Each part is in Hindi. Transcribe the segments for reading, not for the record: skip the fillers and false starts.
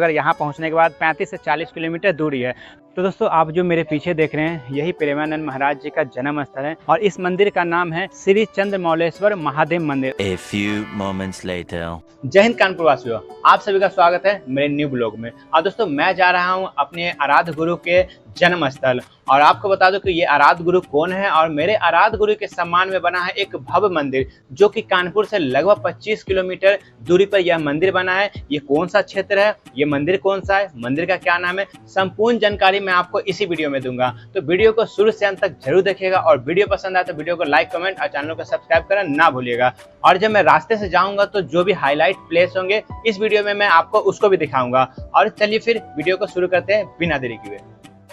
अगर यहाँ पहुँचने के बाद 35 से 40 किलोमीटर दूरी है। तो दोस्तों आप जो मेरे पीछे देख रहे हैं यही प्रेमानंद महाराज जी का जन्म स्थल है और इस मंदिर का नाम है श्री चंद्रमौलेश्वर महादेव मंदिर। A few moments later. जय हिंद कानपुर वासियों, आप सभी का स्वागत है मेरे न्यू ब्लॉग में। और दोस्तों मैं जा रहा हूँ अपने आराध्य गुरु के जन्म स्थल और आपको बता दूं कि ये आराध्य गुरु कौन है। और मेरे आराध्य गुरु के सम्मान में बना है एक भव्य मंदिर जो कि कानपुर से लगभग 25 किलोमीटर दूरी पर यह मंदिर बना है। ये कौन सा क्षेत्र है, ये मंदिर कौन सा है, मंदिर का क्या नाम है, संपूर्ण जानकारी मैं आपको इसी वीडियो में दूंगा। तो वीडियो को शुरू से अंत तक जरूर देखिएगा और वीडियो पसंद आए तो वीडियो को लाइक, कमेंट और चैनल को सब्सक्राइब करना ना भूलिएगा। और जब मैं रास्ते से जाऊंगा तो जो भी हाईलाइट प्लेस होंगे इस वीडियो में मैं आपको उसको भी दिखाऊंगा। और चलिए फिर वीडियो को शुरू करते हैं बिना देरी किए।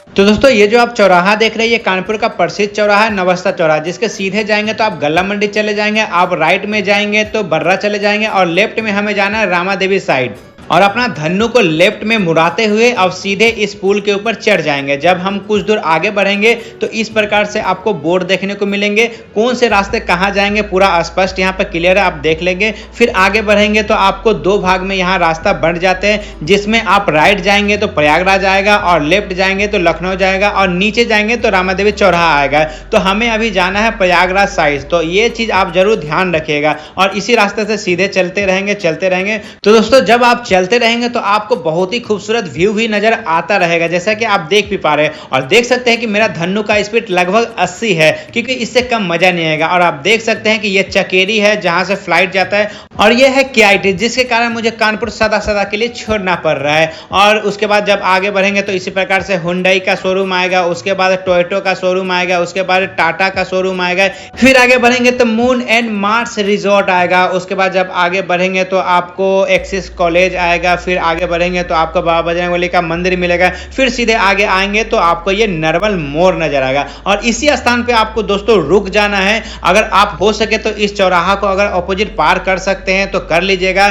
तो दोस्तों ये जो आप चौराहा देख रहे हैं ये कानपुर का प्रसिद्ध चौराहा है, नवस्था चौराहा, जिसके सीधे जाएंगे तो आप गल्ला मंडी चले जाएंगे, आप राइट में जाएंगे तो बर्रा चले जाएंगे और लेफ्ट में हमें जाना है रामा देवी साइड। और अपना धन्नू को लेफ्ट में मुड़ाते हुए अब सीधे इस पुल के ऊपर चढ़ जाएंगे। जब हम कुछ दूर आगे बढ़ेंगे तो इस प्रकार से आपको बोर्ड देखने को मिलेंगे, कौन से रास्ते कहाँ जाएंगे पूरा स्पष्ट यहाँ पर क्लियर है, आप देख लेंगे। फिर आगे बढ़ेंगे तो आपको दो भाग में यहाँ रास्ता बंट जाते हैं, जिसमें आप राइट जाएंगे तो प्रयागराज आएगा और लेफ्ट जाएंगे तो लखनऊ जाएगा और नीचे जाएंगे तो रामा देवी चौराहा आएगा। तो हमें अभी जाना है प्रयागराज साइड, तो ये चीज आप जरूर ध्यान रखिएगा और इसी रास्ते से सीधे चलते रहेंगे। तो दोस्तों जब आप चलते रहेंगे तो आपको बहुत ही खूबसूरत व्यू भी नजर आता रहेगा, जैसा कि आप देख भी पा रहे हैं। और देख सकते हैं कि मेरा धन्नू का स्पीड लगभग 80 है, क्योंकि इससे कम मजा नहीं आएगा। और आप देख सकते हैं कि ये चकेरी है जहां से फ्लाइट जाता है और ये है KIT, जिसके कारण मुझे कानपुर सदा के लिए छोड़ना पड़ रहा है। और उसके बाद जब आगे बढ़ेंगे तो इसी प्रकार से हुंडई का शोरूम आएगा, उसके बाद टोयोटो का शोरूम आएगा, उसके बाद टाटा का शोरूम आएगा। फिर आगे बढ़ेंगे तो मून एंड मार्स रिजॉर्ट आएगा। उसके बाद जब आगे बढ़ेंगे तो आपको एक्सिस कॉलेज आएगा। फिर आगे बढ़ेंगे तो आपको बाबा बजरंगबली का मंदिर मिलेगा। फिर सीधे आगे आएंगे तो आपको ये नरवल मोड़ नजर आएगा और इसी स्थान पे आपको दोस्तों रुक जाना है। अगर आप हो सके तो इस चौराहा को अगर ऑपोजिट पार कर सकते हैं तो कर लीजिएगा,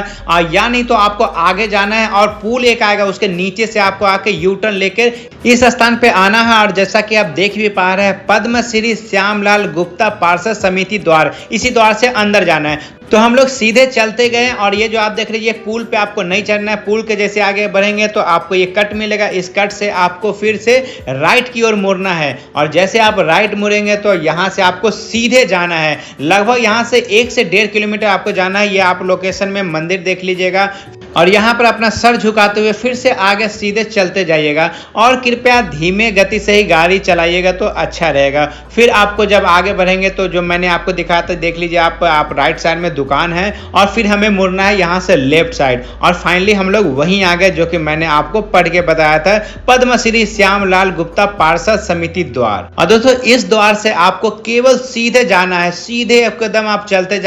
या नहीं तो आपको आगे जाना है और पुल एक आएगा उसके नीचे से आपको आके यू टर्न लेकर इस स्थान पे आना है। और जैसा कि आप देख भी पा रहे हैं पद्मश्री श्यामलाल गुप्ता पार्षद समिति द्वार, इसी द्वार से अंदर जाना है। तो हम लोग सीधे चलते गए और ये जो आप देख रहे हैं ये पुल पे आपको नहीं चढ़ना है। पुल के जैसे आगे बढ़ेंगे तो आपको ये कट मिलेगा, इस कट से आपको फिर से राइट की ओर मुड़ना है। और जैसे आप राइट मुड़ेंगे तो यहाँ से आपको सीधे जाना है, लगभग यहाँ से 1 से 1.5 किलोमीटर आपको जाना है। ये आप लोकेशन में मंदिर देख लीजिएगा और यहाँ पर अपना सर झुकाते हुए फिर से आगे सीधे चलते जाइएगा और कृपया धीमे गति से ही गाड़ी चलाइएगा तो अच्छा रहेगा। फिर आपको जब आगे बढ़ेंगे तो जो मैंने आपको दिखाया था देख लीजिए, आप राइट साइड में दुकान है और फिर हमें मुड़ना है यहाँ से लेफ्ट साइड। और फाइनली हम लोग वहीं आ गए जो कि मैंने आपको पढ़ के बताया था, पद्मश्री श्यामलाल गुप्ता पार्षद समिति द्वार। और दोस्तों इस द्वार से आपको केवल सीधे जाना है, सीधे एकदम आप चलते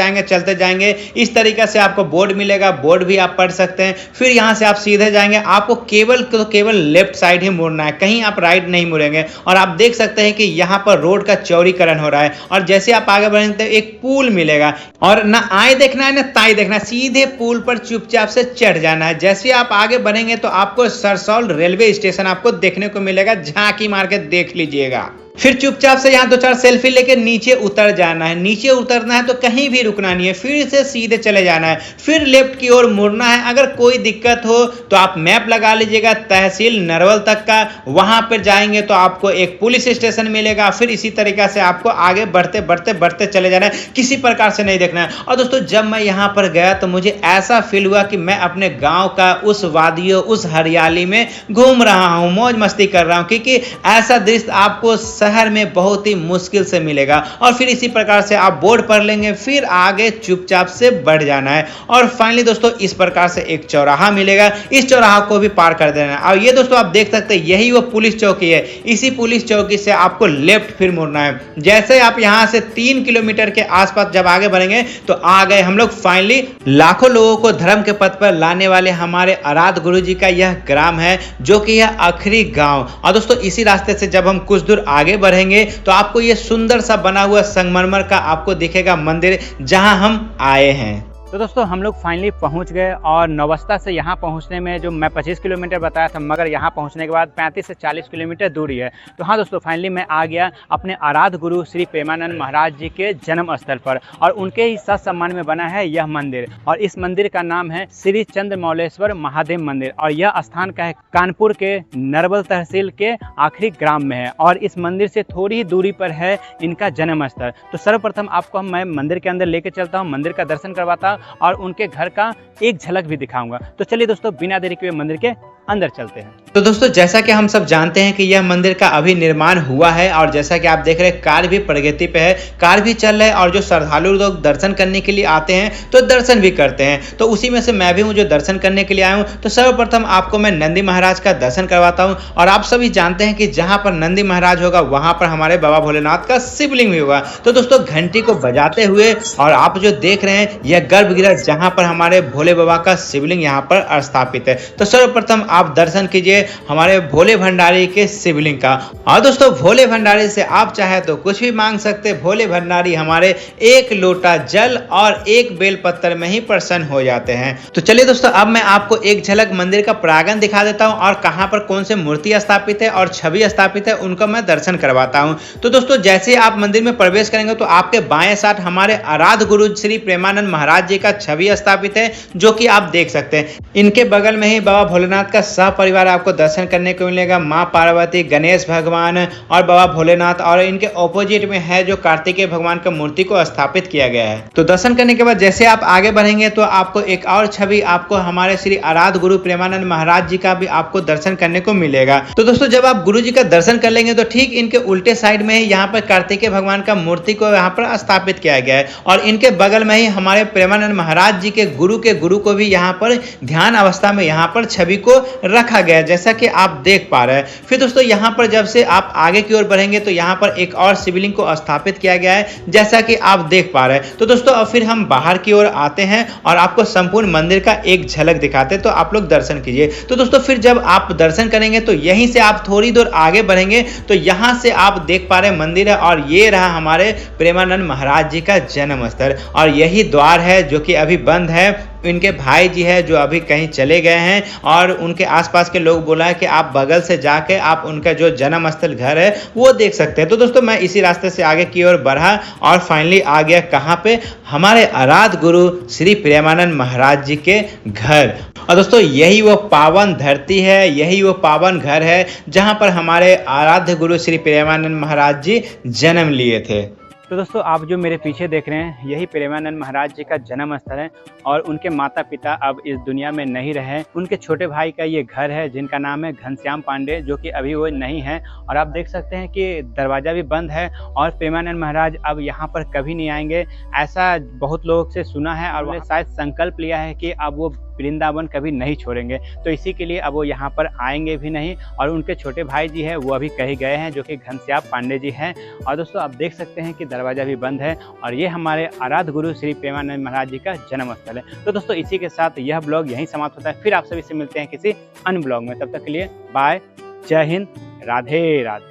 जाएंगे। इस तरीके से आपको बोर्ड मिलेगा, बोर्ड भी आप पढ़ सकते हैं। फिर यहां से आप सीधे जाएंगे, आपको केवल लेफ्ट साइड ही मुड़ना है, कहीं आप राइट नहीं मुड़ेंगे। और आप देख सकते हैं कि यहां पर रोड का चौड़ीकरण हो रहा है और जैसे आप आगे बढ़ेंगे तो एक पुल मिलेगा और ना आए देखना है ना ताई देखना है, सीधे पुल पर चुपचाप से चढ़ जाना है। जैसे आप आगे बढ़ेंगे तो आपको सरसौल रेलवे स्टेशन आपको देखने को मिलेगा, झांकी मार के देख लीजिएगा। फिर चुपचाप से यहाँ 2-4 सेल्फी लेके नीचे उतर जाना है। नीचे उतरना है तो कहीं भी रुकना नहीं है, फिर से सीधे चले जाना है, फिर लेफ्ट की ओर मुड़ना है। अगर कोई दिक्कत हो तो आप मैप लगा लीजिएगा तहसील नरवल तक का, वहां पर जाएंगे तो आपको एक पुलिस स्टेशन मिलेगा। फिर इसी तरीके से आपको आगे बढ़ते चले जाना है, किसी प्रकार से नहीं देखना है। और दोस्तों जब मैं यहाँ पर गया तो मुझे ऐसा फील हुआ कि मैं अपने गाँव का उस वादियों, उस हरियाली में घूम रहा हूँ, मौज मस्ती कर रहा हूँ, क्योंकि ऐसा दृश्य आपको शहर में बहुत ही मुश्किल से मिलेगा। और फिर इसी प्रकार से आप बोर्ड पढ़ लेंगे, फिर आगे चुपचाप से बढ़ जाना है। और फाइनली दोस्तों इस प्रकार से एक चौराहा मिलेगा, इस चौराहा को भी पार कर देना है। और ये दोस्तों आप देख सकते हैं यही वो पुलिस चौकी है, इसी पुलिस चौकी से आपको लेफ्ट फिर मुड़ना है। जैसे आप यहां से 3 किलोमीटर के आसपास जब आगे बढ़ेंगे तो आ गए हम लोग फाइनली लाखों लोगों को धर्म के पथ पर लाने वाले हमारे आराध्य गुरु जी का यह ग्राम है, जो कि यह आखिरी गांव। और दोस्तों इसी रास्ते से जब हम कुछ दूर आगे बढ़ेंगे तो आपको ये सुंदर सा बना हुआ संगमरमर का आपको दिखेगा मंदिर जहां हम आए हैं। तो दोस्तों हम लोग फाइनली पहुंच गए और नौबस्ता से यहाँ पहुंचने में जो मैं 25 किलोमीटर बताया था, मगर यहाँ पहुंचने के बाद 35 से 40 किलोमीटर दूरी है। तो हाँ दोस्तों, फाइनली मैं आ गया अपने आराध्य गुरु श्री प्रेमानंद महाराज जी के जन्म स्थल पर, और उनके ही साथ सम्मान में बना है यह मंदिर। और इस मंदिर का नाम है श्री चंद्रमौलेश्वर महादेव मंदिर, और यह स्थान का है कानपुर के नरबल तहसील के आखिरी ग्राम में है, और इस मंदिर से थोड़ी ही दूरी पर है इनका जन्म स्थल। तो सर्वप्रथम आपको मैं मंदिर के अंदर लेके चलता हूँ, मंदिर का दर्शन करवाता और उनके घर का एक झलक भी दिखाऊंगा। तो चलिए दोस्तों, बिना देरी के मंदिर के अंदर चलते हैं। तो दोस्तों, जैसा कि हम सब जानते हैं कि यह मंदिर का अभी निर्माण हुआ है, और जैसा कि आप देख रहे हैं कार्य भी प्रगति पे है, कार्य भी चल रहा है, और जो श्रद्धालु लोग दर्शन करने के लिए आते हैं तो दर्शन भी करते हैं। तो उसी में से मैं भी हूँ जो दर्शन करने के लिए आया हूँ। तो सर्वप्रथम आपको मैं नंदी महाराज का दर्शन करवाता हूँ, और आप सभी जानते हैं कि जहाँ पर नंदी महाराज होगा वहाँ पर हमारे बाबा भोलेनाथ का शिवलिंग भी होगा। तो दोस्तों, घंटी को बजाते हुए, और आप जो देख रहे हैं यह गर्भगृह जहाँ पर हमारे भोले बाबा का शिवलिंग यहाँ पर स्थापित है। तो सर्वप्रथम आप दर्शन कीजिए हमारे भोले भंडारी के शिवलिंग का। और दोस्तों, भोले भंडारी से आप चाहे तो कुछ भी मांग सकते। भोले भंडारी हमारे एक लोटा जल और एक बेल पत्थर में ही प्रसन्न हो जाते हैं। तो चलिए दोस्तों, अब मैं आपको एक झलक मंदिर का प्रांगण दिखा देता हूं, और कहां पर कौन से मूर्ति स्थापित है और छवि स्थापित है उनका मैं दर्शन करवाता हूं। तो दोस्तों, जैसे आप मंदिर में प्रवेश करेंगे तो आपके बाएं साइड हमारे आराध्य गुरु श्री प्रेमानंद महाराज जी का छवि स्थापित है, जो कि आप देख सकते हैं। इनके बगल में ही बाबा भोलेनाथ का परिवार आपको दर्शन करने को मिलेगा। मां पार्वती, गणेश भगवान और बाबा भोलेनाथ, और इनके ऑपोजिट में है जो कार्तिकेय भगवान का मूर्ति को स्थापित किया गया है। तो दर्शन करने के बाद जैसे आप आगे बढ़ेंगे तो आपको एक और छवि आपको हमारे श्री आराध्य गुरु प्रेमानंद महाराज जी का भी आपको दर्शन करने को मिलेगा। तो दोस्तों, जब आप गुरु जी का दर्शन कर लेंगे तो ठीक इनके उल्टे साइड में ही यहाँ पर कार्तिकेय भगवान का मूर्ति को यहाँ पर स्थापित किया गया है, और इनके बगल में ही हमारे प्रेमानंद महाराज जी के गुरु को भी यहाँ पर ध्यान अवस्था में यहाँ पर छवि को रखा गया है, जैसा कि आप देख पा रहे हैं। फिर दोस्तों, यहाँ पर जब से आप आगे की ओर बढ़ेंगे तो यहाँ पर एक और शिवलिंग को स्थापित किया गया है, जैसा कि आप देख पा रहे हैं। तो दोस्तों, अब फिर हम बाहर की ओर आते हैं और आपको संपूर्ण मंदिर का एक झलक दिखाते हैं, तो आप लोग दर्शन कीजिए। तो दोस्तों, फिर जब आप दर्शन करेंगे तो यहीं से आप थोड़ी दूर आगे बढ़ेंगे तो यहाँ से आप देख पा रहे हैं मंदिर है, और ये रहा हमारे प्रेमानंद महाराज जी का जन्म स्थल, और यही द्वार है जो कि अभी बंद है। इनके भाई जी है जो अभी कहीं चले गए हैं, और उनके आसपास के लोग बोला है कि आप बगल से जाके आप उनका जो जन्म स्थल घर है वो देख सकते हैं। तो दोस्तों, मैं इसी रास्ते से आगे की ओर बढ़ा और फाइनली आ गया कहाँ पे, हमारे आराध्य गुरु श्री प्रेमानंद महाराज जी के घर। और दोस्तों, यही वो पावन धरती है, यही वो पावन घर है जहाँ पर हमारे आराध्य गुरु श्री प्रेमानंद महाराज जी जन्म लिए थे। तो दोस्तों, आप जो मेरे पीछे देख रहे हैं यही प्रेमानंद महाराज जी का जन्म स्थल है, और उनके माता पिता अब इस दुनिया में नहीं रहे। उनके छोटे भाई का ये घर है जिनका नाम है घनश्याम पांडे, जो कि अभी वो नहीं है, और आप देख सकते हैं कि दरवाज़ा भी बंद है, और प्रेमानंद महाराज अब यहाँ पर कभी नहीं आएंगे, ऐसा बहुत लोगों से सुना है, और उन्होंने शायद संकल्प लिया है कि अब वो वृंदावन कभी नहीं छोड़ेंगे। तो इसी के लिए अब वो यहाँ पर आएंगे भी नहीं, और उनके छोटे भाई जी है वो अभी कहीं गए हैं, जो कि घनश्याम पांडे जी हैं। और दोस्तों, आप देख सकते हैं कि दरवाज़ा भी बंद है, और ये हमारे आराध्य गुरु श्री प्रेमानंद महाराज जी का जन्म स्थल है। तो दोस्तों, इसी के साथ यह ब्लॉग यहीं समाप्त होता है। फिर आप सभी से मिलते हैं किसी अन्य ब्लॉग में, तब तक के लिए बाय, जय हिंद, राधे राधे।